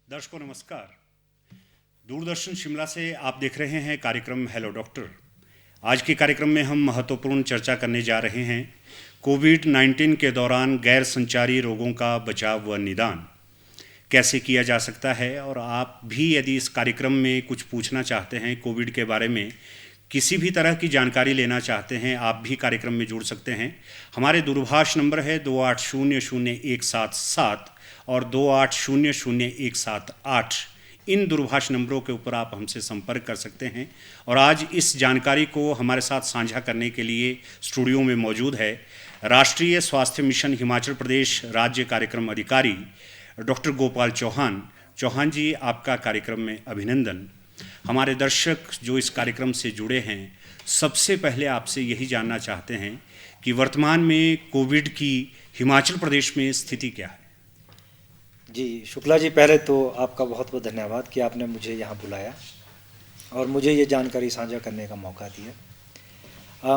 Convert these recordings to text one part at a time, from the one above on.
दर्शकों नमस्कार। दूरदर्शन शिमला से आप देख रहे हैं कार्यक्रम हेलो डॉक्टर। आज के कार्यक्रम में हम महत्वपूर्ण चर्चा करने जा रहे हैं कोविड-19 के दौरान गैर संचारी रोगों का बचाव व निदान कैसे किया जा सकता है। और आप भी यदि इस कार्यक्रम में कुछ पूछना चाहते हैं, कोविड के बारे में किसी भी तरह की जानकारी लेना चाहते हैं, आप भी कार्यक्रम में जुड़ सकते हैं। हमारे दूरभाष नंबर है 28000177 और 28000178। इन दूरभाष नंबरों के ऊपर आप हमसे संपर्क कर सकते हैं। और आज इस जानकारी को हमारे साथ साझा करने के लिए स्टूडियो में मौजूद है राष्ट्रीय स्वास्थ्य मिशन हिमाचल प्रदेश राज्य कार्यक्रम अधिकारी डॉक्टर गोपाल चौहान। चौहान जी, आपका कार्यक्रम में अभिनंदन। हमारे दर्शक जो इस कार्यक्रम से जुड़े हैं, सबसे पहले आपसे यही जानना चाहते हैं कि वर्तमान में कोविड की हिमाचल प्रदेश में स्थिति क्या है। जी शुक्ला जी, पहले तो आपका बहुत बहुत धन्यवाद कि आपने मुझे यहाँ बुलाया और मुझे ये जानकारी साझा करने का मौका दिया।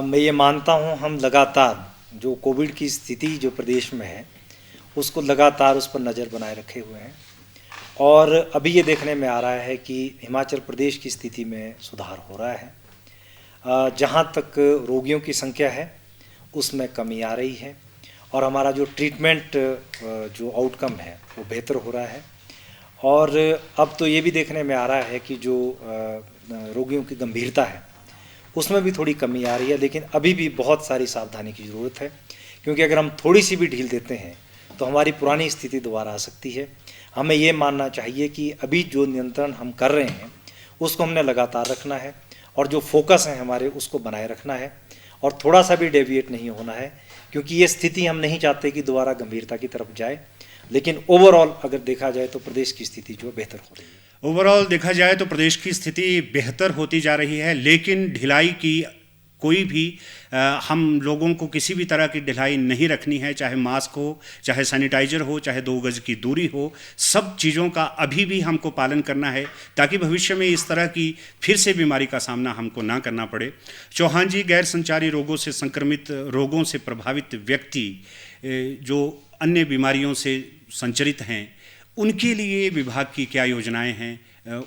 मैं ये मानता हूँ हम लगातार जो कोविड की स्थिति जो प्रदेश में है उसको लगातार उस पर नज़र बनाए रखे हुए हैं और अभी ये देखने में आ रहा है कि हिमाचल प्रदेश की स्थिति में सुधार हो रहा है। जहाँ तक रोगियों की संख्या है उसमें कमी आ रही है और हमारा जो ट्रीटमेंट जो आउटकम है वो बेहतर हो रहा है। और अब तो ये भी देखने में आ रहा है कि जो रोगियों की गंभीरता है उसमें भी थोड़ी कमी आ रही है, लेकिन अभी भी बहुत सारी सावधानी की ज़रूरत है, क्योंकि अगर हम थोड़ी सी भी ढील देते हैं तो हमारी पुरानी स्थिति दोबारा आ सकती है। हमें ये मानना चाहिए कि अभी जो नियंत्रण हम कर रहे हैं उसको हमने लगातार रखना है और जो फोकस है हमारे उसको बनाए रखना है और थोड़ा सा भी डेविएट नहीं होना है, क्योंकि ये स्थिति हम नहीं चाहते कि दोबारा गंभीरता की तरफ जाए। लेकिन ओवरऑल अगर देखा जाए तो प्रदेश की स्थिति जो बेहतर हो रही है। ओवरऑल देखा जाए तो प्रदेश की स्थिति बेहतर होती जा रही है, लेकिन ढिलाई की कोई भी हम लोगों को किसी भी तरह की ढिलाई नहीं रखनी है। चाहे मास्क हो, चाहे सैनिटाइजर हो, चाहे 2 गज की दूरी हो, सब चीज़ों का अभी भी हमको पालन करना है ताकि भविष्य में इस तरह की फिर से बीमारी का सामना हमको ना करना पड़े। चौहान जी, गैर संचारी रोगों से संक्रमित रोगों से प्रभावित व्यक्ति जो अन्य बीमारियों से संचरित हैं, उनके लिए विभाग की क्या योजनाएं हैं,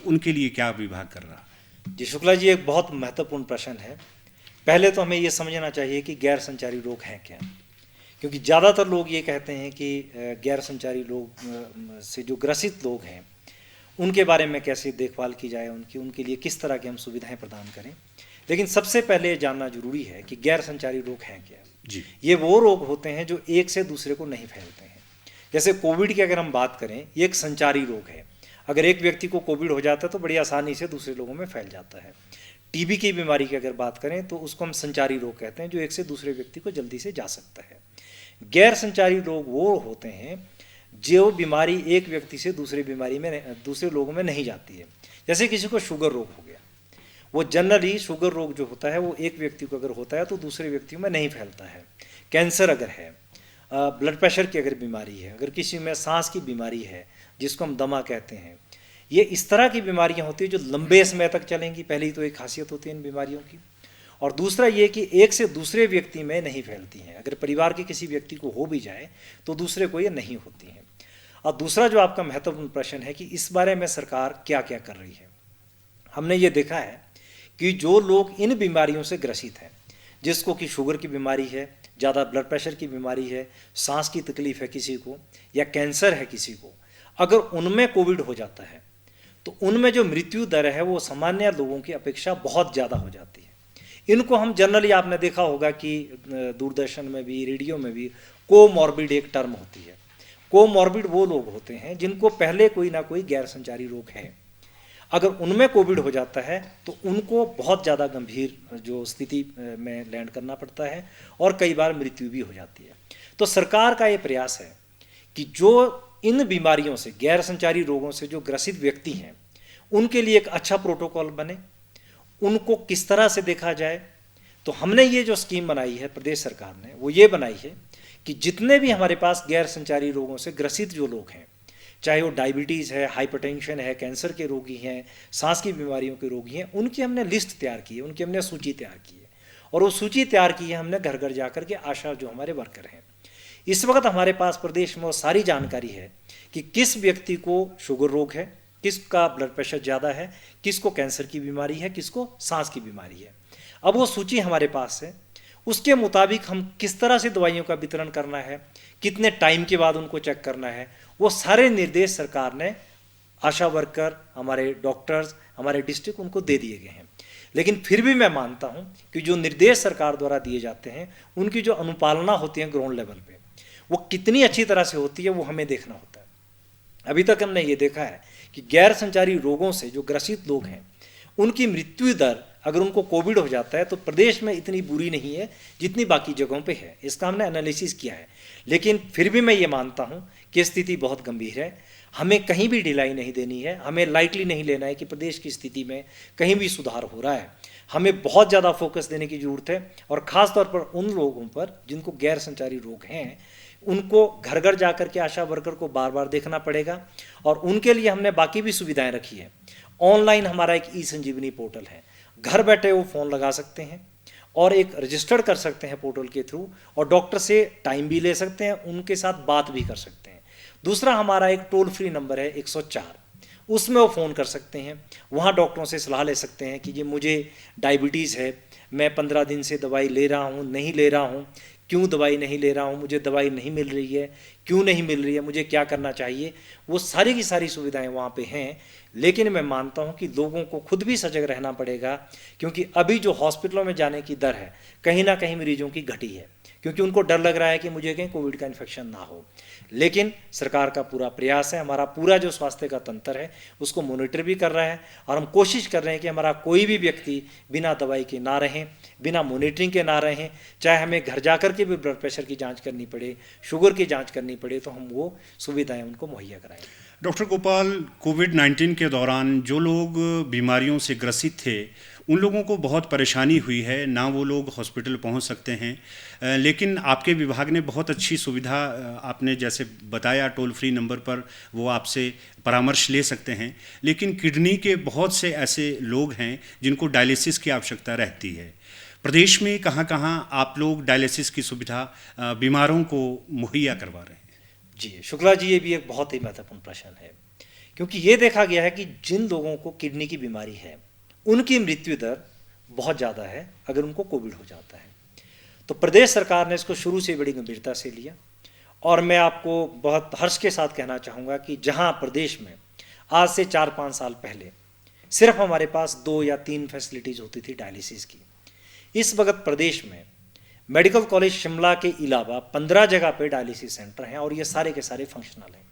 उनके लिए क्या विभाग कर रहा है? जी शुक्ला जी, एक बहुत महत्वपूर्ण प्रश्न है। पहले तो हमें ये समझना चाहिए कि गैर संचारी रोग हैं क्या, क्योंकि ज़्यादातर लोग ये कहते हैं कि गैर संचारी रोग से जो ग्रसित लोग हैं उनके बारे में कैसे देखभाल की जाए, उनके लिए किस तरह की हम सुविधाएं प्रदान करें। लेकिन सबसे पहले जानना जरूरी है कि गैर संचारी रोग हैं क्या जी। ये वो रोग होते हैं जो एक से दूसरे को नहीं फैलते हैं। जैसे कोविड की अगर हम बात करें, ये एक संचारी रोग है। अगर एक व्यक्ति को कोविड हो जाता है तो बड़ी आसानी से दूसरे लोगों में फैल जाता है। टीबी की बीमारी की अगर बात करें तो उसको हम संचारी रोग कहते हैं, जो एक से दूसरे व्यक्ति को जल्दी से जा सकता है। गैर संचारी रोग वो होते हैं जो बीमारी एक व्यक्ति से दूसरे लोगों में नहीं जाती है। जैसे किसी को शुगर रोग हो गया, वो जनरली शुगर रोग जो होता है वो एक व्यक्ति को अगर होता है तो दूसरे व्यक्तियों में नहीं फैलता है। कैंसर अगर है, ब्लड प्रेशर की अगर बीमारी है, अगर किसी में सांस की बीमारी है जिसको हम दमा कहते हैं, ये इस तरह की बीमारियां होती हैं जो लंबे समय तक चलेंगी। पहली तो एक खासियत होती है इन बीमारियों की, और दूसरा ये कि एक से दूसरे व्यक्ति में नहीं फैलती हैं। अगर परिवार के किसी व्यक्ति को हो भी जाए तो दूसरे को ये नहीं होती हैं। और दूसरा जो आपका महत्वपूर्ण प्रश्न है कि इस बारे में सरकार क्या क्या कर रही है, हमने ये देखा है कि जो लोग इन बीमारियों से ग्रसित हैं, जिसको कि शुगर की बीमारी है, ज़्यादा ब्लड प्रेशर की बीमारी है, सांस की तकलीफ है किसी को, या कैंसर है किसी को, अगर उनमें कोविड हो जाता है तो उनमें जो मृत्यु दर है वो सामान्य लोगों की अपेक्षा बहुत ज़्यादा हो जाती है। इनको हम जनरली, आपने देखा होगा कि दूरदर्शन में भी, रेडियो में भी, कोमॉर्बिड एक टर्म होती है। कोमॉर्बिड वो लोग होते हैं जिनको पहले कोई ना कोई गैर संचारी रोग है। अगर उनमें कोविड हो जाता है तो उनको बहुत ज़्यादा गंभीर जो स्थिति में लैंड करना पड़ता है और कई बार मृत्यु भी हो जाती है। तो सरकार का ये प्रयास है कि जो इन बीमारियों से, गैर संचारी रोगों से जो ग्रसित व्यक्ति हैं, उनके लिए एक अच्छा प्रोटोकॉल बने, उनको किस तरह से देखा जाए। तो हमने ये जो स्कीम बनाई है प्रदेश सरकार ने, वो ये बनाई है कि जितने भी हमारे पास गैर संचारी रोगों से ग्रसित जो लोग हैं, चाहे वो डायबिटीज़ है, हाइपरटेंशन है, कैंसर के रोगी हैं, सांस की बीमारियों के रोगी हैं, उनकी हमने लिस्ट तैयार की है, उनकी हमने सूची तैयार की है। और वो सूची तैयार की है हमने घर घर जा कर के आशा जो हमारे वर्कर हैं। इस वक्त हमारे पास प्रदेश में वो सारी जानकारी है कि किस व्यक्ति को शुगर रोग है, किसका ब्लड प्रेशर ज़्यादा है, किसको कैंसर की बीमारी है, किसको सांस की बीमारी है। अब वो सूची हमारे पास है, उसके मुताबिक हम किस तरह से दवाइयों का वितरण करना है, कितने टाइम के बाद उनको चेक करना है, वो सारे निर्देश सरकार ने आशा वर्कर, हमारे डॉक्टर्स, हमारे डिस्ट्रिक्ट उनको दे दिए गए हैं। लेकिन फिर भी मैं मानता हूं कि जो निर्देश सरकार द्वारा दिए जाते हैं उनकी जो अनुपालना होती है ग्राउंड लेवल पे, वो कितनी अच्छी तरह से होती है वो हमें देखना होता है। अभी तक हमने ये देखा है कि गैर संचारी रोगों से जो ग्रसित लोग हैं उनकी मृत्यु दर अगर उनको कोविड हो जाता है तो प्रदेश में इतनी बुरी नहीं है जितनी बाकी जगहों पे है। इसका हमने एनालिसिस किया है। लेकिन फिर भी मैं ये मानता हूँ कि स्थिति बहुत गंभीर है, हमें कहीं भी ढिलाई नहीं देनी है, हमें लाइटली नहीं लेना है कि प्रदेश की स्थिति में कहीं भी सुधार हो रहा है। हमें बहुत ज़्यादा फोकस देने की ज़रूरत है और ख़ास तौर पर उन लोगों पर जिनको गैर संचारी रोग हैं, उनको घर घर जा कर के आशा वर्कर को बार बार देखना पड़ेगा। और उनके लिए हमने बाकी भी सुविधाएं रखी है। ऑनलाइन हमारा एक ई-संजीवनी पोर्टल है, घर बैठे वो फ़ोन लगा सकते हैं और एक रजिस्टर्ड कर सकते हैं पोर्टल के थ्रू, और डॉक्टर से टाइम भी ले सकते हैं, उनके साथ बात भी कर सकते हैं। दूसरा हमारा एक टोल फ्री नंबर है 104, उसमें वो फ़ोन कर सकते हैं, वहाँ डॉक्टरों से सलाह ले सकते हैं कि ये मुझे डायबिटीज़ है, मैं 15 दिन से दवाई ले रहा हूँ, नहीं ले रहा हूँ, क्यों दवाई नहीं ले रहा हूँ, मुझे दवाई नहीं मिल रही है, क्यों नहीं मिल रही है, मुझे क्या करना चाहिए। वो सारी की सारी सुविधाएं वहाँ पे हैं। लेकिन मैं मानता हूँ कि लोगों को खुद भी सजग रहना पड़ेगा, क्योंकि अभी जो हॉस्पिटलों में जाने की दर है कहीं ना कहीं मरीजों की घटी है, क्योंकि उनको डर लग रहा है कि मुझे कहीं कोविड का इन्फेक्शन ना हो। लेकिन सरकार का पूरा प्रयास है, हमारा पूरा जो स्वास्थ्य का तंत्र है उसको मॉनिटर भी कर रहा है, और हम कोशिश कर रहे हैं कि हमारा कोई भी व्यक्ति बिना दवाई के ना रहें, बिना मॉनिटरिंग के ना रहें। चाहे हमें घर जाकर के भी ब्लड प्रेशर की जांच करनी पड़े, शुगर की जांच करनी पड़े, तो हम वो सुविधाएं उनको मुहैया कराएंगे। डॉक्टर गोपाल, कोविड-19 के दौरान जो लोग बीमारियों से ग्रसित थे उन लोगों को बहुत परेशानी हुई है, ना वो लोग हॉस्पिटल पहुंच सकते हैं। लेकिन आपके विभाग ने बहुत अच्छी सुविधा, आपने जैसे बताया, टोल फ्री नंबर पर वो आपसे परामर्श ले सकते हैं। लेकिन किडनी के बहुत से ऐसे लोग हैं जिनको डायलिसिस की आवश्यकता रहती है। प्रदेश में कहाँ कहाँ आप लोग डायलिसिस की सुविधा बीमारों को मुहैया करवा रहे हैं? जी शुक्ला जी, ये भी एक बहुत ही महत्वपूर्ण प्रश्न है, क्योंकि ये देखा गया है कि जिन लोगों को किडनी की बीमारी है उनकी मृत्यु दर बहुत ज़्यादा है अगर उनको कोविड हो जाता है। तो प्रदेश सरकार ने इसको शुरू से बड़ी गंभीरता से लिया, और मैं आपको बहुत हर्ष के साथ कहना चाहूँगा कि जहाँ प्रदेश में आज से 4-5 साल पहले सिर्फ हमारे पास 2 या 3 फैसिलिटीज़ होती थी डायलिसिस की, इस वक्त प्रदेश में मेडिकल कॉलेज शिमला के अलावा 15 जगह पे डायलिसिस सेंटर हैं, और ये सारे के सारे फंक्शनल हैं।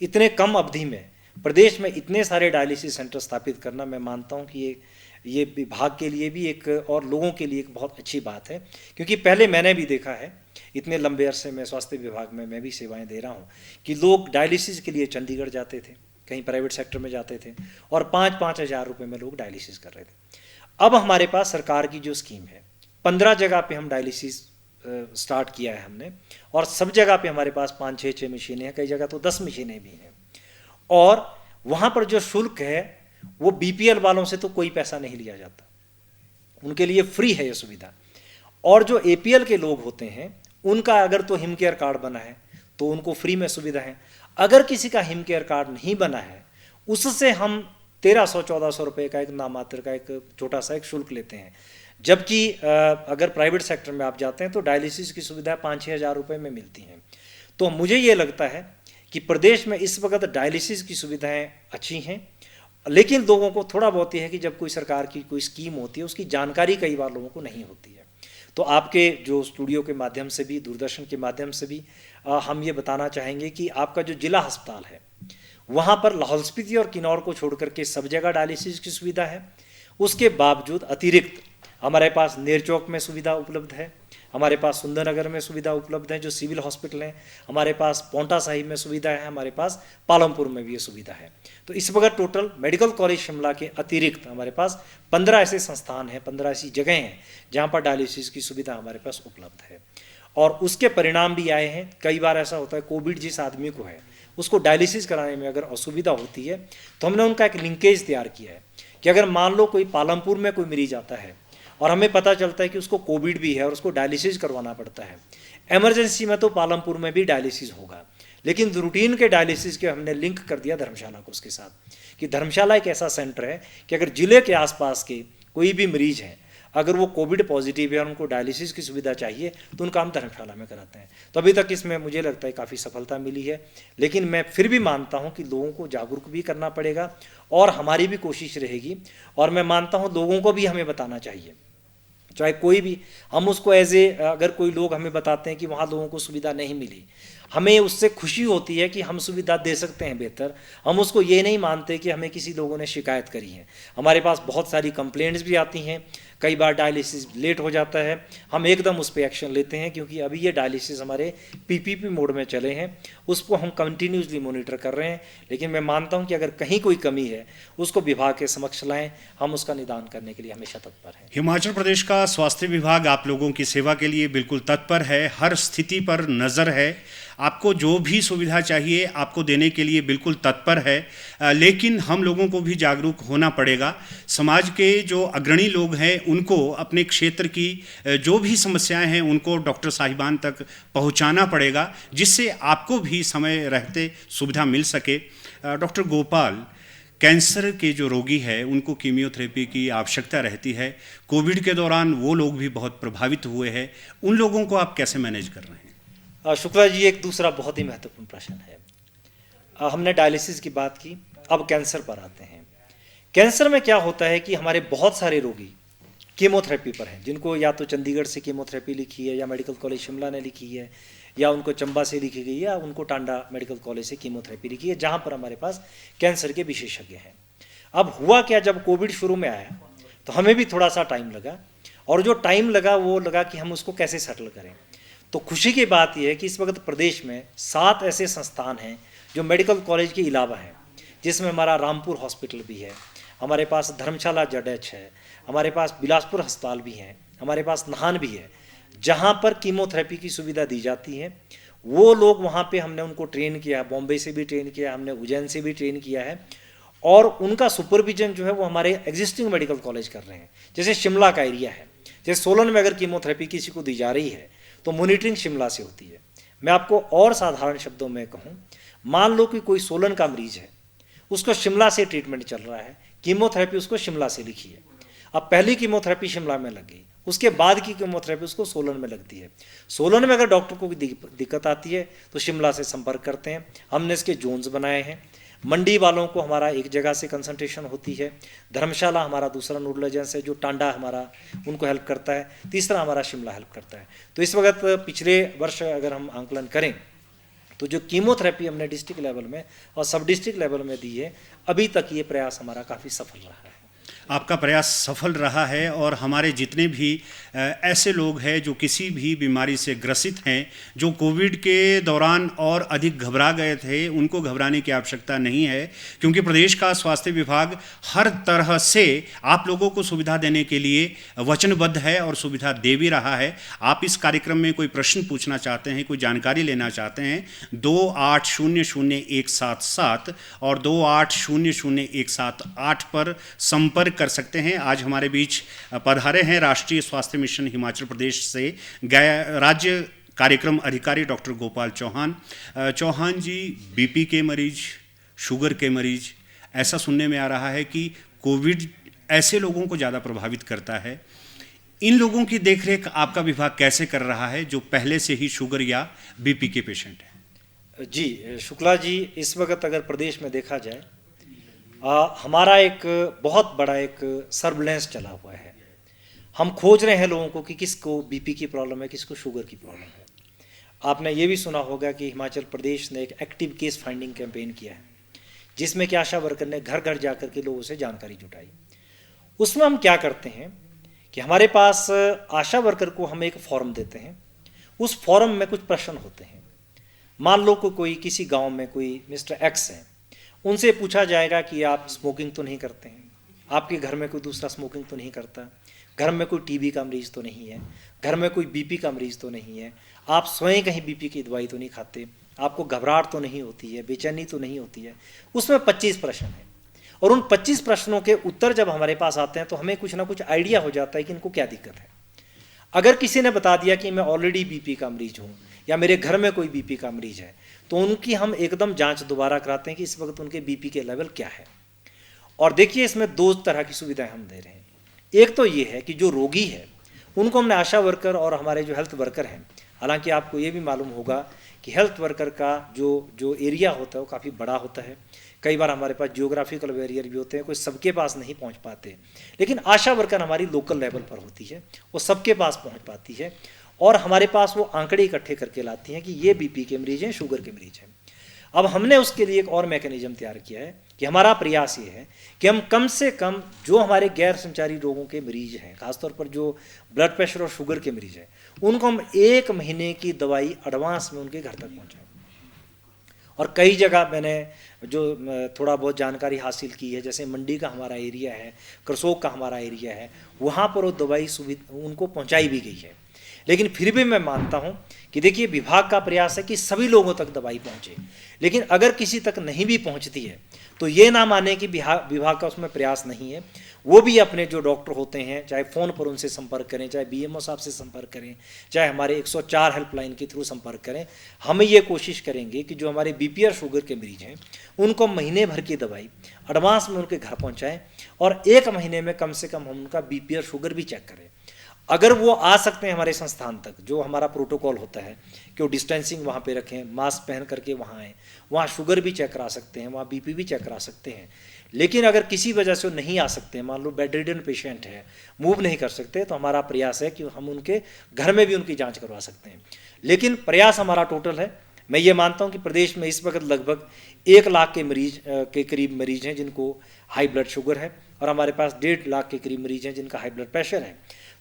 इतने कम अवधि में प्रदेश में इतने सारे डायलिसिस सेंटर स्थापित करना, मैं मानता हूं कि ये विभाग के लिए भी एक, और लोगों के लिए एक बहुत अच्छी बात है। क्योंकि पहले मैंने भी देखा है, इतने लंबे अरसे में स्वास्थ्य विभाग में मैं भी सेवाएं दे रहा हूं, कि लोग डायलिसिस के लिए चंडीगढ़ जाते थे, कहीं प्राइवेट सेक्टर में जाते थे, और 5-5 हज़ार रुपये में लोग डायलिसिस कर रहे थे। अब हमारे पास सरकार की जो स्कीम है, 15 जगह पे हम डायलिसिस स्टार्ट किया है हमने, और सब जगह पे हमारे पास 5-6 मशीनें हैं, कई जगह तो 10 मशीनें भी हैं। और वहाँ पर जो शुल्क है वो बीपीएल वालों से तो कोई पैसा नहीं लिया जाता, उनके लिए फ्री है ये सुविधा। और जो एपीएल के लोग होते हैं उनका अगर तो हिम केयर कार्ड बना है तो उनको फ्री में सुविधा है। अगर किसी का हिम केयर कार्ड नहीं बना है उससे हम 1300-1400 रुपये का एक नामात्र का एक छोटा सा एक शुल्क लेते हैं। जबकि अगर प्राइवेट सेक्टर में आप जाते हैं तो डायलिसिस की सुविधा 5-6 हज़ार रुपये में मिलती हैं। तो मुझे ये लगता है कि प्रदेश में इस वक्त डायलिसिस की सुविधाएं अच्छी हैं, लेकिन लोगों को थोड़ा बहुत ये है कि जब कोई सरकार की कोई स्कीम होती है उसकी जानकारी कई बार लोगों को नहीं होती है। तो आपके जो स्टूडियो के माध्यम से भी, दूरदर्शन के माध्यम से भी हम ये बताना चाहेंगे कि आपका जो जिला अस्पताल है वहाँ पर लाहौल स्पीति और किन्नौर को छोड़ करके सब जगह डायलिसिस की सुविधा है। उसके बावजूद अतिरिक्त हमारे पास नेरचौक में सुविधा उपलब्ध है, हमारे पास सुंदरनगर में सुविधा उपलब्ध है जो सिविल हॉस्पिटल है, हमारे पास पौंटा साहिब में सुविधा है, हमारे पास पालमपुर में भी ये सुविधा है। तो इस वक्त टोटल मेडिकल कॉलेज शिमला के अतिरिक्त हमारे पास 15 ऐसे संस्थान हैं, 15 ऐसी जगह हैं जहाँ पर डायलिसिस की सुविधा हमारे पास उपलब्ध है। और उसके परिणाम भी आए हैं। कई बार ऐसा होता है कोविड जिस आदमी को है उसको डायलिसिस कराने में अगर असुविधा होती है तो हमने उनका एक लिंकेज तैयार किया है कि अगर मान लो कोई पालमपुर में कोई मरीज आता है और हमें पता चलता है कि उसको कोविड भी है और उसको डायलिसिस करवाना पड़ता है, इमरजेंसी में तो पालमपुर में भी डायलिसिस होगा, लेकिन रूटीन के डायलिसिस के हमने लिंक कर दिया धर्मशाला को उसके साथ, कि धर्मशाला एक ऐसा सेंटर है कि अगर जिले के आसपास के कोई भी मरीज हैं, अगर वो कोविड पॉजिटिव है और उनको डायलिसिस की सुविधा चाहिए तो उनका हम धर्मशाला में कराते हैं। तो अभी तक इसमें मुझे लगता है काफ़ी सफलता मिली है, लेकिन मैं फिर भी मानता हूं कि लोगों को जागरूक भी करना पड़ेगा और हमारी भी कोशिश रहेगी, और मैं मानता हूं लोगों को भी हमें बताना चाहिए, चाहे कोई भी, हम उसको अगर कोई लोग हमें बताते हैं कि वहाँ लोगों को सुविधा नहीं मिली, हमें उससे खुशी होती है कि हम सुविधा दे सकते हैं बेहतर। हम उसको ये नहीं मानते कि हमें किसी लोगों ने शिकायत करी है। हमारे पास बहुत सारी कंप्लेंट्स भी आती हैं, कई बार डायलिसिस लेट हो जाता है, हम एकदम उस पर एक्शन लेते हैं, क्योंकि अभी ये डायलिसिस हमारे पीपीपी मोड में चले हैं, उसको हम कंटिन्यूसली मॉनिटर कर रहे हैं। लेकिन मैं मानता हूं कि अगर कहीं कोई कमी है उसको विभाग के समक्ष लाएं, हम उसका निदान करने के लिए हमेशा तत्पर हैं। हिमाचल प्रदेश का स्वास्थ्य विभाग आप लोगों की सेवा के लिए बिल्कुल तत्पर है, हर स्थिति पर नज़र है, आपको जो भी सुविधा चाहिए आपको देने के लिए बिल्कुल तत्पर है। लेकिन हम लोगों को भी जागरूक होना पड़ेगा। समाज के जो अग्रणी लोग हैं उनको अपने क्षेत्र की जो भी समस्याएं हैं उनको डॉक्टर साहिबान तक पहुंचाना पड़ेगा, जिससे आपको भी समय रहते सुविधा मिल सके। डॉक्टर गोपाल, कैंसर के जो रोगी हैं उनको कीमियोथेरेपी की आवश्यकता रहती है, कोविड के दौरान वो लोग भी बहुत प्रभावित हुए हैं, उन लोगों को आप कैसे मैनेज कर रहे हैं? शुक्ला जी, एक दूसरा बहुत ही महत्वपूर्ण प्रश्न है। हमने डायलिसिस की बात की, अब कैंसर पर आते हैं। कैंसर में क्या होता है कि हमारे बहुत सारे रोगी कीमोथेरेपी पर हैं, जिनको या तो चंडीगढ़ से कीमोथेरेपी लिखी है, या मेडिकल कॉलेज शिमला ने लिखी है, या उनको चंबा से लिखी गई है, या उनको टांडा मेडिकल कॉलेज से कीमोथेरेपी लिखी है, जहाँ पर हमारे पास कैंसर के विशेषज्ञ हैं। अब हुआ क्या, जब कोविड शुरू में आया तो हमें भी थोड़ा सा टाइम लगा, और जो टाइम लगा वो लगा कि हम उसको कैसे सेटल करें। तो खुशी की बात यह है कि इस वक्त प्रदेश में 7 ऐसे संस्थान हैं जो मेडिकल कॉलेज के अलावा हैं, जिसमें हमारा रामपुर हॉस्पिटल भी है, हमारे पास धर्मशाला जेडएच है, हमारे पास बिलासपुर अस्पताल भी हैं, हमारे पास नाहन भी है, जहां पर कीमोथेरेपी की सुविधा दी जाती है। वो लोग वहां पे हमने उनको ट्रेन किया, बॉम्बे से भी ट्रेन किया, हमने उज्जैन से भी ट्रेन किया है, और उनका सुपरविजन जो है वो हमारे एग्जिस्टिंग मेडिकल कॉलेज कर रहे हैं। जैसे शिमला का एरिया है, जैसे सोलन में अगर कीमोथेरेपी किसी को दी जा रही है तो मॉनिटरिंग शिमला से होती है। मैं आपको और साधारण शब्दों में कहूँ, मान लो कि कोई सोलन का मरीज है, उसको शिमला से ट्रीटमेंट चल रहा है, कीमोथेरेपी उसको शिमला से लिखी है। अब पहली कीमोथेरेपी शिमला में लग गई, उसके बाद की कीमोथेरेपी उसको सोलन में लगती है। सोलन में अगर डॉक्टर को दिक्कत आती है तो शिमला से संपर्क करते हैं। हमने इसके जोन्स बनाए हैं। मंडी वालों को हमारा एक जगह से कंसल्टेशन होती है, धर्मशाला हमारा दूसरा नोडल एजेंसी है, जो टांडा हमारा उनको हेल्प करता है, तीसरा हमारा शिमला हेल्प करता है। तो इस वक्त पिछले वर्ष अगर हम आंकलन करें तो जो कीमोथेरेपी हमने डिस्ट्रिक्ट लेवल में और सब डिस्ट्रिक्ट लेवल में दी है, अभी तक ये प्रयास हमारा काफ़ी सफल रहा है। आपका प्रयास सफल रहा है, और हमारे जितने भी ऐसे लोग हैं जो किसी भी बीमारी से ग्रसित हैं, जो कोविड के दौरान और अधिक घबरा गए थे, उनको घबराने की आवश्यकता नहीं है, क्योंकि प्रदेश का स्वास्थ्य विभाग हर तरह से आप लोगों को सुविधा देने के लिए वचनबद्ध है और सुविधा दे भी रहा है। आप इस कार्यक्रम में कोई प्रश्न पूछना चाहते हैं, कोई जानकारी लेना चाहते हैं, 28000177 और 28000178 पर संपर्क कर सकते हैं। आज हमारे बीच पधारे हैं राष्ट्रीय स्वास्थ्य मिशन हिमाचल प्रदेश से राज्य कार्यक्रम अधिकारी डॉक्टर गोपाल चौहान। चौहान जी, बीपी के मरीज, शुगर के मरीज, ऐसा सुनने में आ रहा है कि कोविड ऐसे लोगों को ज़्यादा प्रभावित करता है। इन लोगों की देखरेख आपका विभाग कैसे कर रहा है जो पहले से ही शुगर या बीपी के पेशेंट हैं? जी शुक्ला जी, इस वक्त अगर प्रदेश में देखा जाए, हमारा एक बहुत बड़ा एक सर्विलेंस चला हुआ है। हम खोज रहे हैं लोगों को कि किसको बीपी की प्रॉब्लम है, किसको शुगर की प्रॉब्लम है। आपने ये भी सुना होगा कि हिमाचल प्रदेश ने एक एक्टिव केस फाइंडिंग कैंपेन किया है, जिसमें कि आशा वर्कर ने घर घर जाकर के लोगों से जानकारी जुटाई। उसमें हम क्या करते हैं कि हमारे पास आशा वर्कर को हम एक फॉर्म देते हैं, उस फॉर्म में कुछ प्रश्न होते हैं। मान लो कोई किसी गाँव में कोई मिस्टर एक्स है, उनसे पूछा जाएगा कि आप स्मोकिंग तो नहीं करते हैं, आपके घर में कोई दूसरा स्मोकिंग तो नहीं करता, घर में कोई टीबी का मरीज तो नहीं है, घर में कोई बीपी का मरीज तो नहीं है, आप स्वयं कहीं बीपी की दवाई तो नहीं खाते, आपको घबराहट तो नहीं होती है, बेचैनी तो नहीं होती है। उसमें 25 प्रश्न हैं, और उन 25 प्रश्नों के उत्तर जब हमारे पास आते हैं तो हमें कुछ ना कुछ आइडिया हो जाता है कि इनको क्या दिक्कत है। अगर किसी ने बता दिया कि मैं ऑलरेडी बीपी का मरीज हूँ या मेरे घर में कोई बीपी का मरीज है, तो उनकी हम एकदम जांच दोबारा कराते हैं कि इस वक्त उनके बीपी के लेवल क्या है। और देखिए इसमें 2 तरह की सुविधाएं हम दे रहे हैं। एक तो ये है कि जो रोगी है उनको हमने आशा वर्कर और हमारे जो हेल्थ वर्कर हैं, हालांकि आपको ये भी मालूम होगा कि हेल्थ वर्कर का जो एरिया होता है वो काफ़ी बड़ा होता है। कई बार हमारे पास जियोग्राफिकल बैरियर भी होते हैं, कोई सबके पास नहीं पहुंच पाते, लेकिन आशा वर्कर हमारी लोकल लेवल पर होती है, वो सबके पास पहुंच पाती है और हमारे पास वो आंकड़े इकट्ठे करके लाती हैं कि ये बीपी के मरीज हैं, शुगर के मरीज हैं। अब हमने उसके लिए एक और मैकेनिज्म तैयार किया है कि हमारा प्रयास ये है कि हम कम से कम जो हमारे गैर संचारी रोगों के मरीज हैं, खासतौर पर जो ब्लड प्रेशर और शुगर के मरीज हैं, उनको हम 1 महीने की दवाई एडवांस में उनके घर तक पहुंचाएं। और कई जगह मैंने जो थोड़ा बहुत जानकारी हासिल की है, जैसे मंडी का हमारा एरिया है, करसोग का हमारा एरिया है, वहाँ पर वो दवाई सुविधा उनको पहुँचाई भी गई है। लेकिन फिर भी मैं मानता हूँ कि देखिए विभाग का प्रयास है कि सभी लोगों तक दवाई पहुँचे, लेकिन अगर किसी तक नहीं भी पहुँचती है तो ये ना माने कि विभाग का उसमें प्रयास नहीं है। वो भी अपने जो डॉक्टर होते हैं, चाहे फ़ोन पर उनसे संपर्क करें, चाहे बीएमओ साहब से संपर्क करें, चाहे हमारे 104 हेल्पलाइन के थ्रू संपर्क करें। हम ये कोशिश करेंगे कि जो हमारे बीपी और शुगर के मरीज हैं उनको महीने भर की दवाई एडवांस में उनके घर पहुँचाएँ और 1 महीने में कम से कम हम उनका बीपी और शुगर भी चेक करें। अगर वो आ सकते हैं हमारे संस्थान तक, जो हमारा प्रोटोकॉल होता है कि वो डिस्टेंसिंग वहाँ पे रखें, मास्क पहन करके वहाँ आएँ, वहाँ शुगर भी चेक करा सकते हैं, वहाँ बीपी भी चेक करा सकते हैं। लेकिन अगर किसी वजह से वो नहीं आ सकते हैं, मान लो बेड रिडन पेशेंट है, मूव नहीं कर सकते, तो हमारा प्रयास है कि हम उनके घर में भी उनकी जाँच करवा सकते हैं। लेकिन प्रयास हमारा टोटल है। मैं ये मानता हूँ कि प्रदेश में इस वक्त लगभग 1 लाख के मरीज के करीब मरीज हैं जिनको हाई ब्लड शुगर है और हमारे पास 1.5 लाख के करीब मरीज हैं जिनका हाई ब्लड प्रेशर है।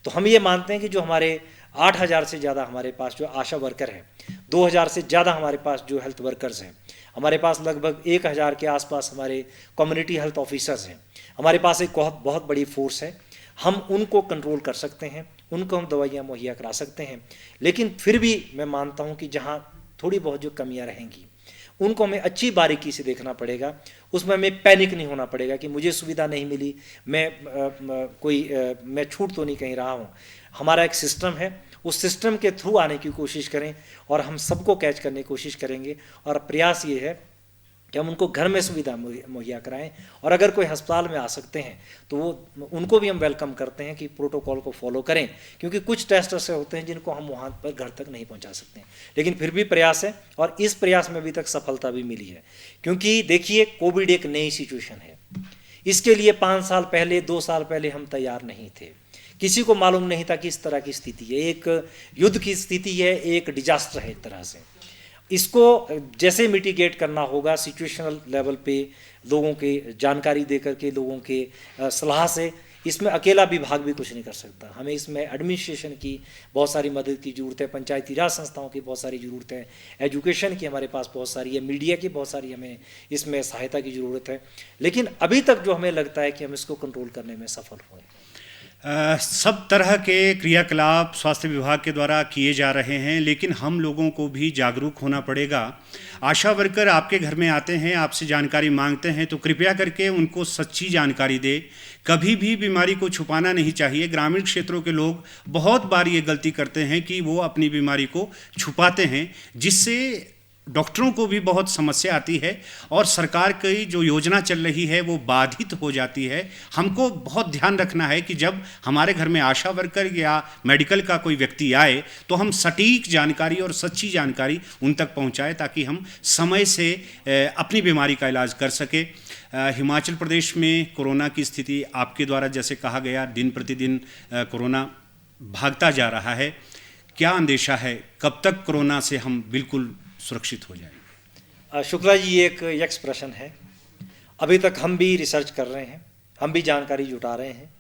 तो हम ये मानते हैं कि जो हमारे 8,000 से ज़्यादा हमारे पास जो आशा वर्कर हैं, 2,000 से ज़्यादा हमारे पास जो हेल्थ वर्कर्स हैं, हमारे पास लगभग 1,000 के आसपास हमारे कम्युनिटी हेल्थ ऑफिसर्स हैं, हमारे पास एक बहुत बड़ी फोर्स है। हम उनको कंट्रोल कर सकते हैं, उनको हम दवाइयाँ मुहैया करा सकते हैं। लेकिन फिर भी मैं मानता हूँ कि जहाँ थोड़ी बहुत जो कमियाँ रहेंगी उनको हमें अच्छी बारीकी से देखना पड़ेगा। उसमें हमें पैनिक नहीं होना पड़ेगा कि मुझे सुविधा नहीं मिली, मैं छूट तो नहीं कहीं रहा हूँ। हमारा एक सिस्टम है, उस सिस्टम के थ्रू आने की कोशिश करें और हम सबको कैच करने की कोशिश करेंगे। और प्रयास ये है कि हम उनको घर में सुविधा मुहैया कराएं और अगर कोई अस्पताल में आ सकते हैं तो वो उनको भी हम वेलकम करते हैं कि प्रोटोकॉल को फॉलो करें, क्योंकि कुछ टेस्ट ऐसे होते हैं जिनको हम वहाँ पर घर तक नहीं पहुँचा सकते हैं। लेकिन फिर भी प्रयास है और इस प्रयास में अभी तक सफलता भी मिली है। क्योंकि देखिए कोविड एक नई सिचुएशन है, इसके लिए 5 साल पहले 2 साल पहले हम तैयार नहीं थे। किसी को मालूम नहीं था कि इस तरह की स्थिति है, एक युद्ध की स्थिति है, एक डिजास्टर है एक तरह से। इसको जैसे मिटिगेट करना होगा सिचुएशनल लेवल पे, लोगों के जानकारी दे करके, लोगों के सलाह से। इसमें अकेला विभाग भी कुछ नहीं कर सकता, हमें इसमें एडमिनिस्ट्रेशन की बहुत सारी मदद की ज़रूरत है, पंचायती राज संस्थाओं की बहुत सारी ज़रूरत है, एजुकेशन की हमारे पास बहुत सारी है, मीडिया की बहुत सारी हमें इसमें सहायता की ज़रूरत है। लेकिन अभी तक जो हमें लगता है कि हम इसको कंट्रोल करने में सफल हुए। सब तरह के क्रियाकलाप स्वास्थ्य विभाग के द्वारा किए जा रहे हैं, लेकिन हम लोगों को भी जागरूक होना पड़ेगा। आशा वर्कर आपके घर में आते हैं, आपसे जानकारी मांगते हैं, तो कृपया करके उनको सच्ची जानकारी दे। कभी भी बीमारी को छुपाना नहीं चाहिए। ग्रामीण क्षेत्रों के लोग बहुत बार ये गलती करते हैं कि वो अपनी बीमारी को छुपाते हैं, जिससे डॉक्टरों को भी बहुत समस्या आती है और सरकार की जो योजना चल रही है वो बाधित हो जाती है। हमको बहुत ध्यान रखना है कि जब हमारे घर में आशा वर्कर या मेडिकल का कोई व्यक्ति आए तो हम सटीक जानकारी और सच्ची जानकारी उन तक पहुंचाएं, ताकि हम समय से अपनी बीमारी का इलाज कर सकें। हिमाचल प्रदेश में कोरोना की स्थिति आपके द्वारा जैसे कहा गया, दिन प्रतिदिन कोरोना भागता जा रहा है। क्या अंदेशा है, कब तक कोरोना से हम बिल्कुल सुरक्षित हो जाए? शुक्ला जी, ये एक यक्ष प्रश्न है। अभी तक हम भी रिसर्च कर रहे हैं, हम भी जानकारी जुटा रहे हैं।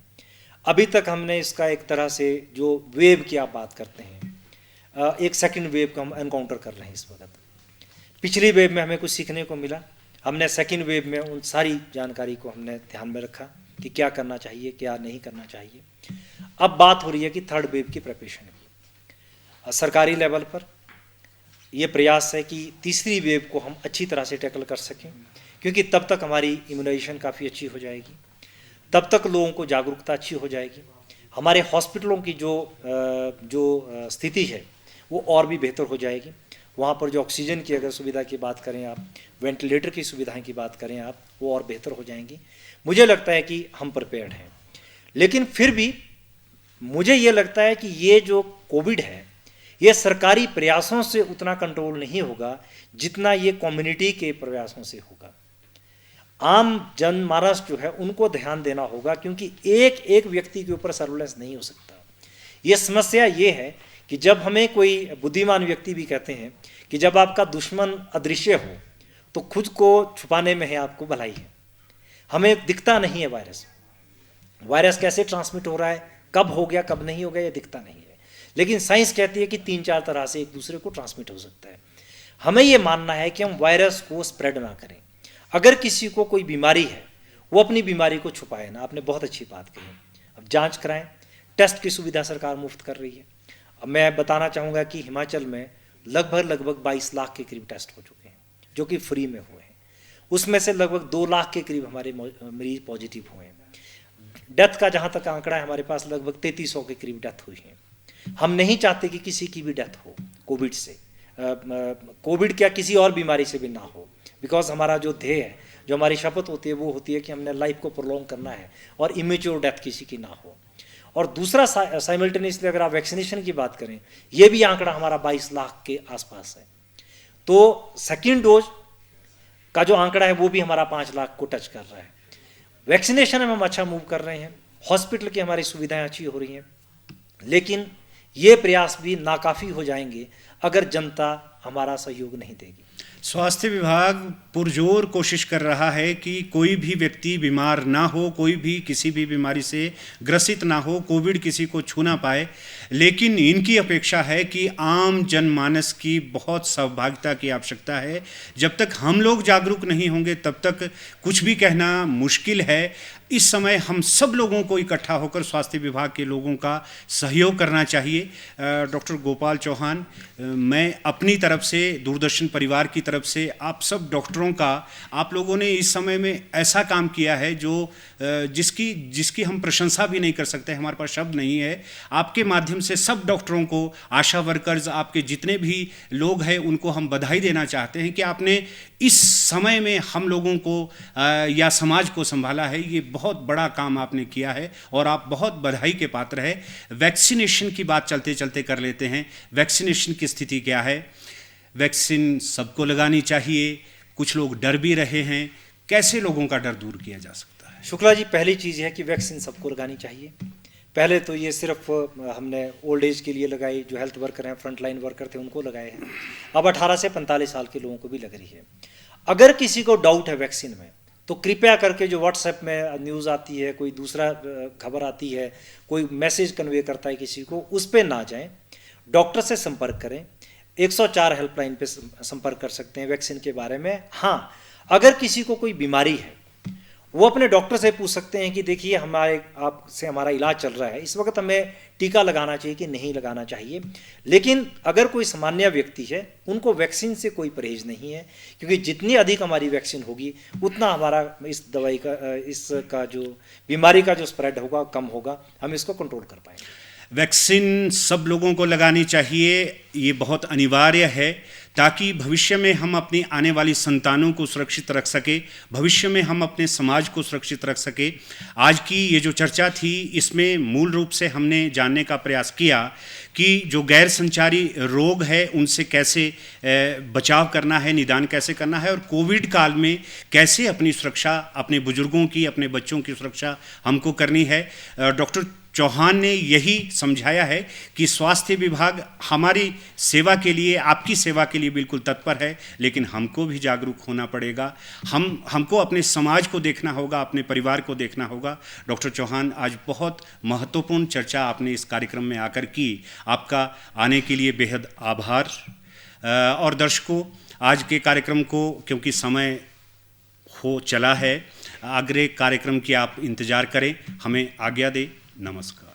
अभी तक हमने इसका एक तरह से जो वेव की आप बात करते हैं, एक सेकंड वेव को हम एनकाउंटर कर रहे हैं इस वक्त। पिछली वेव में हमें कुछ सीखने को मिला, हमने सेकंड वेव में उन सारी जानकारी को हमने ध्यान में रखा कि क्या करना चाहिए, क्या नहीं करना चाहिए। अब बात हो रही है कि थर्ड वेव की प्रिपरेशन की। सरकारी लेवल पर ये प्रयास है कि तीसरी वेव को हम अच्छी तरह से टैकल कर सकें, क्योंकि तब तक हमारी इम्यूनाइजेशन काफ़ी अच्छी हो जाएगी, तब तक लोगों को जागरूकता अच्छी हो जाएगी, हमारे हॉस्पिटलों की जो स्थिति है वो और भी बेहतर हो जाएगी। वहाँ पर जो ऑक्सीजन की अगर सुविधा की बात करें आप, वेंटिलेटर की सुविधाएं की बात करें आप, वो और बेहतर हो जाएंगी। मुझे लगता है कि हम प्रिपेयर्ड हैं, लेकिन फिर भी मुझे ये लगता है कि ये जो कोविड है ये सरकारी प्रयासों से उतना कंट्रोल नहीं होगा जितना ये कम्युनिटी के प्रयासों से होगा। आम जनमानस जो है उनको ध्यान देना होगा, क्योंकि एक एक व्यक्ति के ऊपर सर्विलेंस नहीं हो सकता। ये समस्या ये है कि जब हमें कोई बुद्धिमान व्यक्ति भी कहते हैं कि जब आपका दुश्मन अदृश्य हो तो खुद को छुपाने में है आपको भलाई है। हमें दिखता नहीं है वायरस कैसे ट्रांसमिट हो रहा है, कब हो गया कब नहीं हो गया, ये दिखता नहीं है, लेकिन साइंस कहती है कि 3-4 तरह से एक दूसरे को ट्रांसमिट हो सकता है। हमें ये मानना है कि हम वायरस को स्प्रेड ना करें। अगर किसी को कोई बीमारी है वो अपनी बीमारी को छुपाए ना। आपने बहुत अच्छी बात कही, अब जांच कराएं, टेस्ट की सुविधा सरकार मुफ्त कर रही है। अब मैं बताना चाहूँगा कि हिमाचल में लगभग 22 लाख के करीब टेस्ट हो चुके हैं जो कि फ्री में हुए हैं। उसमें से लगभग 2 लाख के करीब हमारे मरीज पॉजिटिव हुए हैं। डेथ का जहाँ तक आंकड़ा है हमारे पास लगभग 3300 के करीब डेथ हुई है। हम नहीं चाहते कि किसी की भी डेथ हो कोविड से, कोविड क्या किसी और बीमारी से भी ना हो, बिकॉज हमारा जो ध्येय है, जो हमारी शपथ होती है वो होती है कि हमने लाइफ को प्रोलॉन्ग करना है और इमेच्योर डेथ किसी की ना हो। और दूसरा साइमल्टेनियसली अगर आप वैक्सीनेशन की बात करें, ये भी आंकड़ा हमारा 22 लाख के आसपास है। तो सेकेंड डोज का जो आंकड़ा है वो भी हमारा 5 लाख को टच कर रहा है। वैक्सीनेशन में हम अच्छा मूव कर रहे हैं, हॉस्पिटल की हमारी सुविधाएं अच्छी हो रही हैं, लेकिन ये प्रयास भी नाकाफ़ी हो जाएंगे अगर जनता हमारा सहयोग नहीं देगी। स्वास्थ्य विभाग पुरजोर कोशिश कर रहा है कि कोई भी व्यक्ति बीमार ना हो, कोई भी किसी भी बीमारी से ग्रसित ना हो, कोविड किसी को छू ना पाए, लेकिन इनकी अपेक्षा है कि आम जनमानस की बहुत सहभागिता की आवश्यकता है। जब तक हम लोग जागरूक नहीं होंगे तब तक कुछ भी कहना मुश्किल है। इस समय हम सब लोगों को इकट्ठा होकर स्वास्थ्य विभाग के लोगों का सहयोग करना चाहिए। डॉक्टर गोपाल चौहान, मैं अपनी तरफ से, दूरदर्शन परिवार की तरफ से आप सब डॉक्टरों का, आप लोगों ने इस समय में ऐसा काम किया है जो जिसकी हम प्रशंसा भी नहीं कर सकते, हमारे पास शब्द नहीं है। आपके माध्यम से सब डॉक्टरों को, आशा वर्कर्स, आपके जितने भी लोग हैं उनको हम बधाई देना चाहते हैं कि आपने इस समय में हम लोगों को या समाज को संभाला है। ये बहुत बड़ा काम आपने किया है और आप बहुत बधाई के पात्र है। वैक्सीनेशन की बात चलते चलते कर लेते हैं। वैक्सीनेशन की स्थिति क्या है? वैक्सीन सबको लगानी चाहिए, कुछ लोग डर भी रहे हैं, कैसे लोगों का डर दूर किया जा सकता है? शुक्ला जी, पहली चीज़ है कि वैक्सीन सबको लगानी चाहिए। पहले तो ये सिर्फ हमने ओल्ड एज के लिए लगाई, जो हेल्थ वर्कर हैं, फ्रंटलाइन वर्कर थे, उनको लगाए हैं। अब 18 से 45 साल के लोगों को भी लग रही है। अगर किसी को डाउट है वैक्सीन में तो कृपया करके जो व्हाट्सएप में न्यूज़ आती है, कोई दूसरा खबर आती है, कोई मैसेज कन्वे करता है किसी को, उस पर ना जाएं, डॉक्टर से संपर्क करें। 104 हेल्पलाइन पे संपर्क कर सकते हैं वैक्सीन के बारे में। हाँ, अगर किसी को कोई बीमारी है वो अपने डॉक्टर से पूछ सकते हैं कि देखिए आपसे हमारा इलाज चल रहा है, इस वक्त हमें टीका लगाना चाहिए कि नहीं लगाना चाहिए। लेकिन अगर कोई सामान्य व्यक्ति है उनको वैक्सीन से कोई परहेज नहीं है, क्योंकि जितनी अधिक हमारी वैक्सीन होगी उतना हमारा इस दवाई का, इसका जो बीमारी का जो स्प्रेड होगा कम होगा, हम इसको कंट्रोल कर पाएंगे। वैक्सीन सब लोगों को लगानी चाहिए, ये बहुत अनिवार्य है ताकि भविष्य में हम अपनी आने वाली संतानों को सुरक्षित रख सके, भविष्य में हम अपने समाज को सुरक्षित रख सके। आज की ये जो चर्चा थी इसमें मूल रूप से हमने जानने का प्रयास किया कि जो गैर संचारी रोग है उनसे कैसे बचाव करना है, निदान कैसे करना है, और कोविड काल में कैसे अपनी सुरक्षा, अपने बुजुर्गों की, अपने बच्चों की सुरक्षा हमको करनी है। डॉक्टर चौहान ने यही समझाया है कि स्वास्थ्य विभाग हमारी सेवा के लिए, आपकी सेवा के लिए बिल्कुल तत्पर है, लेकिन हमको भी जागरूक होना पड़ेगा। हमको अपने समाज को देखना होगा, अपने परिवार को देखना होगा। डॉक्टर चौहान, आज बहुत महत्वपूर्ण चर्चा आपने इस कार्यक्रम में आकर की, आपका आने के लिए बेहद आभार। और दर्शकों, आज के कार्यक्रम को, क्योंकि समय हो चला है, अगले कार्यक्रम की आप इंतज़ार करें। हमें आज्ञा दें। नमस्कार।